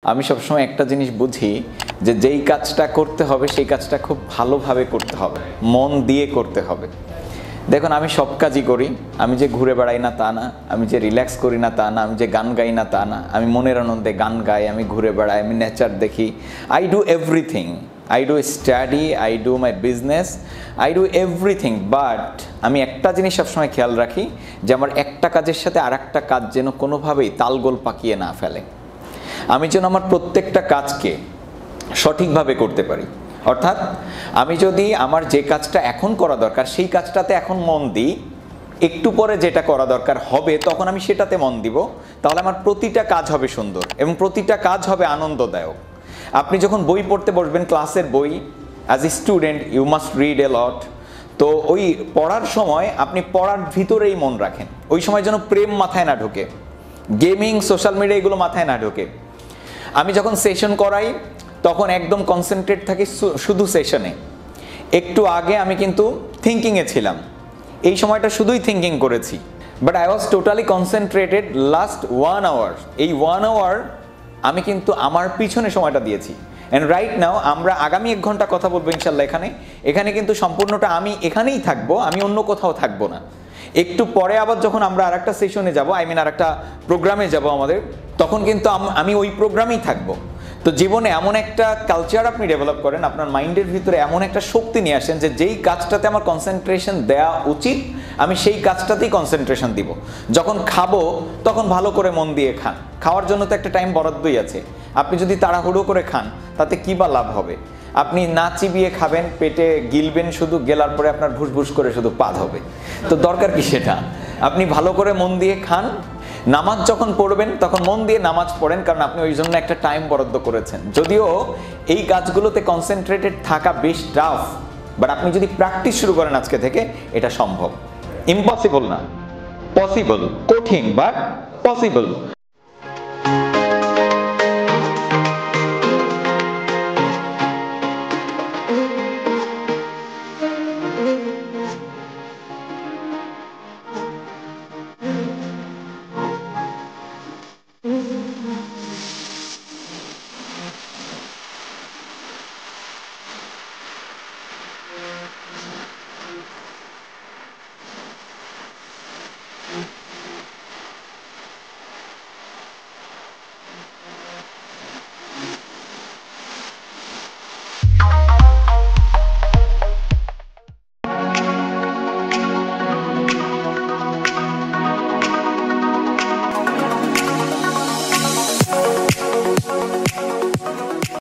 আমি সবসময় একটা জিনিস বুঝি যে যেই কাজটা করতে হবে সেই কাজটা খুব ভালোভাবে করতে হবে, মন দিয়ে করতে হবে। দেখুন, আমি সব কাজই করি। আমি যে ঘুরে বেড়াই না তা না, আমি যে রিল্যাক্স করি না তা না, আমি যে গান গাই না তা না। আমি মনের আনন্দে গান গাই, আমি ঘুরে বেড়াই, আমি নেচার দেখি। I do everything. I do study, I do my business, I do everything. But আমি একটা জিনিস সবসময় খেয়াল রাখি যে আমার একটা কাজের সাথে আর একটা কাজ যেন কোনোভাবেই তালগোল পাকিয়ে না ফেলে। আমি যেন আমার প্রত্যেকটা কাজকে সঠিকভাবে করতে পারি। অর্থাৎ আমি যদি আমার যে কাজটা এখন করা দরকার সেই কাজটাতে এখন মন দিই, একটু পরে যেটা করা দরকার হবে তখন আমি সেটাতে মন দিব, তাহলে আমার প্রতিটা কাজ হবে সুন্দর এবং প্রতিটা কাজ হবে আনন্দদায়ক। আপনি যখন বই পড়তে বসবেন, ক্লাসের বই, as a student you must read a lot. তো ওই পড়ার সময় আপনি পড়ার ভিতরেই মন রাখেন। ওই সময় যেন প্রেম মাথায় না ঢোকে, গেমিং, সোশ্যাল মিডিয়া এগুলো মাথায় না ঢোকে। আমি যখন সেশন করাই তখন একদম কনসেন্ট্রেট থাকি শুধু সেশনে। একটু আগে আমি কিন্তু থিঙ্কিংয়ে ছিলাম, এই সময়টা শুধুই থিঙ্কিং করেছি, but I was totally concentrated last 1 hour. এই 1 আওয়ার আমি কিন্তু আমার পিছনে সময়টা দিয়েছি। অ্যান্ড রাইট নাও আমরা আগামী 1 ঘন্টা কথা বলবো ইনশাল্লাহ। এখানে কিন্তু সম্পূর্ণটা আমি এখানেই থাকবো, আমি অন্য কোথাও থাকবো না। একটু পরে আবার যখন আমরা আরেকটা সেশনে যাব, আরেকটা প্রোগ্রামে যাব আমাদের, তখন কিন্তু আমি ওই প্রোগ্রামেই থাকবো। তো জীবনে এমন একটা কালচার আপনি ডেভেলপ করেন, আপনার মাইন্ডের ভিতরে এমন একটা শক্তি নিয়ে আসেন যে যেই কাজটাতে আমার কনসেন্ট্রেশন দেওয়া উচিত আমি সেই কাজটাতেই কনসেন্ট্রেশন দিব। যখন খাবো তখন ভালো করে মন দিয়ে খান। খাওয়ার জন্য তো একটা টাইম বরাদ্দই আছে। আপনি যদি তাড়াহুড়ো করে খান তাতে কী বা লাভ হবে? আপনি না চিবিয়ে খাবেন, পেটে গিলবেন, শুধু গেলার পরে আপনার ভুসভুস করে শুধু পাদ হবে। তো দরকার কি সেটা? আপনি ভালো করে মন দিয়ে খান। নামাজ যখন পড়বেন তখন মন দিয়ে নামাজ পড়েন, কারণ আপনি ওই জন্য একটা টাইম বরাদ্দ করেছেন। যদিও এই কাজগুলোতে কনসেন্ট্রেটেড থাকা বেশ টাফ, বাট আপনি যদি প্র্যাকটিস শুরু করেন আজকে থেকে, এটা সম্ভব। ইম্পসিবল না, পসিবল। কঠিন বাট পসিবল।